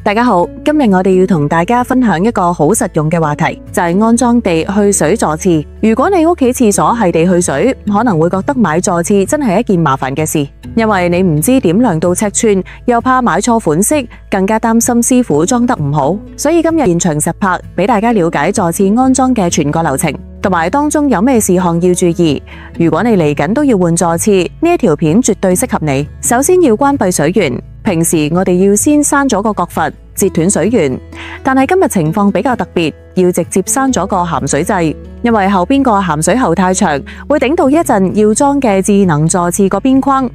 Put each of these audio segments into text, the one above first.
大家好，今日我哋要同大家分享一個好實用嘅話題，就係安裝地去水座廁。如果你屋企廁所係地去水，可能會覺得買座廁真係一件麻煩嘅事，因為你唔知點量度尺寸，又怕買錯款式，更加擔心師傅裝得唔好。所以今日現場實拍，俾大家了解座廁安裝嘅全個流程，同埋當中有咩事項要注意。如果你嚟緊都要換座廁，呢一條片絕對適合你。首先要關閉水源。平時我哋要先閂咗個角閥，截斷水源。但係今日情況比較特別，要直接閂咗個鹹水掣，因為後邊個鹹水喉太長，會頂到一陣要裝嘅智能座廁個邊框。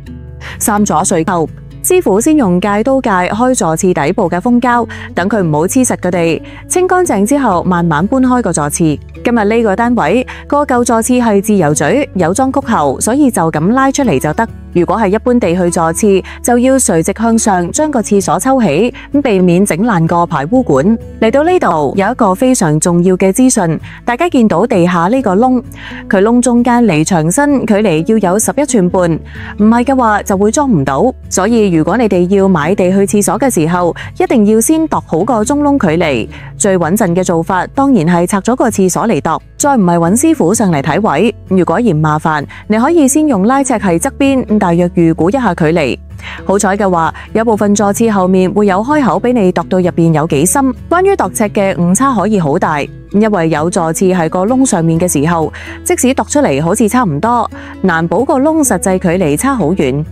閂咗水後，師傅先用戒刀戒開座廁底部嘅封膠，等佢唔好黐實個地。清乾淨之後，慢慢搬開個座廁。今日呢個單位個舊座廁係自由嘴，有裝曲喉，所以就咁拉出嚟就得。如果係一般地去座廁，就要垂直向上將個廁所抽起，避免整爛個排污管。嚟到呢度有一個非常重要嘅資訊，大家見到地下呢個窿，佢窿中間離牆身距離要有11寸半，唔係嘅話就會裝唔到。所以如果你哋要買地去廁所嘅時候，一定要先度好個中窿距離。最穩陣嘅做法當然係拆咗個廁所嚟度，再唔係揾師傅上嚟睇位。如果嫌麻煩，你可以先用拉尺喺側邊，大約預估一下距離。好彩嘅話，有部分座廁後面會有開口俾你度到入邊有幾深。關於度尺嘅誤差可以好大，因為有座廁喺個窿上面嘅時候，即使度出嚟好似差唔多，難保個窿實際距離差好遠。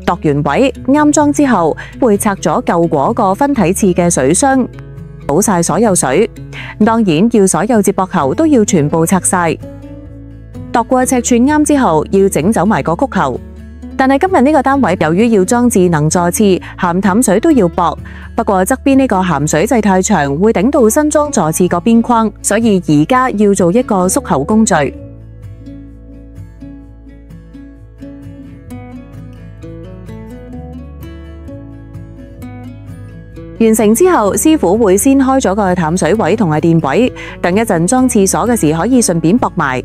度完位啱裝之後，會拆咗舊嗰個分體廁嘅水箱，倒晒所有水。當然要所有接駁喉都要全部拆晒。度過尺寸啱之後，要整走埋個曲喉。但係今日呢個單位由於要裝智能座廁，鹹淡水都要駁。不過側邊呢個鹹水掣太長，會頂到新裝座廁個邊框，所以而家要做一個縮喉工序。完成之後，師傅會先開咗個淡水位同埋電位，等一陣裝廁所嘅時可以順便駁埋。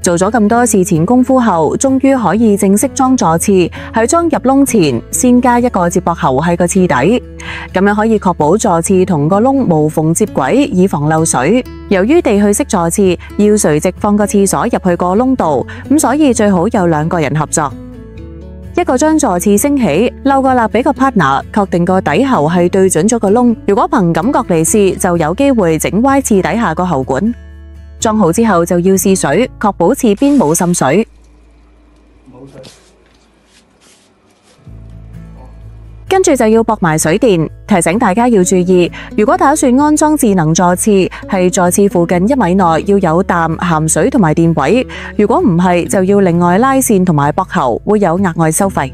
做咗咁多事前功夫後，終於可以正式裝座廁。喺裝入窿前，先加一個接駁喉喺個廁底，咁樣可以確保座廁同個窿無縫接軌，以防漏水。由於地去式座廁要垂直放個廁所入去個窿度，咁所以最好有2個人合作。一個將座廁升起，漏個蠟俾個 partner， 確定個底喉係對準咗個窿。如果憑感覺嚟試，就有機會整歪廁底下個喉管。裝好之後就要試水，確保廁邊冇滲水。跟住就要駁埋水電。提醒大家要注意，如果打算安裝智能座廁，係座廁附近1米內要有淡鹹水同埋電位。如果唔係，就要另外拉線同埋駁喉，會有額外收費。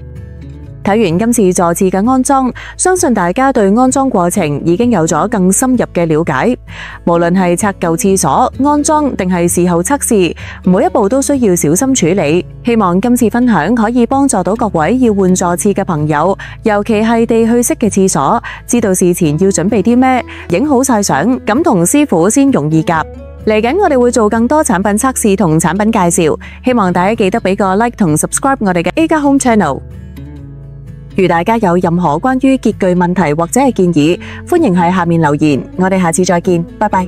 睇完今次座廁嘅安裝，相信大家對安裝過程已經有咗更深入嘅了解。無論係拆舊廁所、安裝定係事後測試，每一步都需要小心處理。希望今次分享可以幫助到各位要換座廁嘅朋友，尤其係地去式嘅廁所，知道事前要準備啲咩，影好晒相，咁同師傅先容易夾。嚟緊我哋會做更多產品測試同產品介紹，希望大家記得俾個 like 同 subscribe 我哋嘅 A 加 Home Channel。如大家有任何關於潔具問題或者係建議，歡迎喺下面留言。我哋下次再見，拜拜。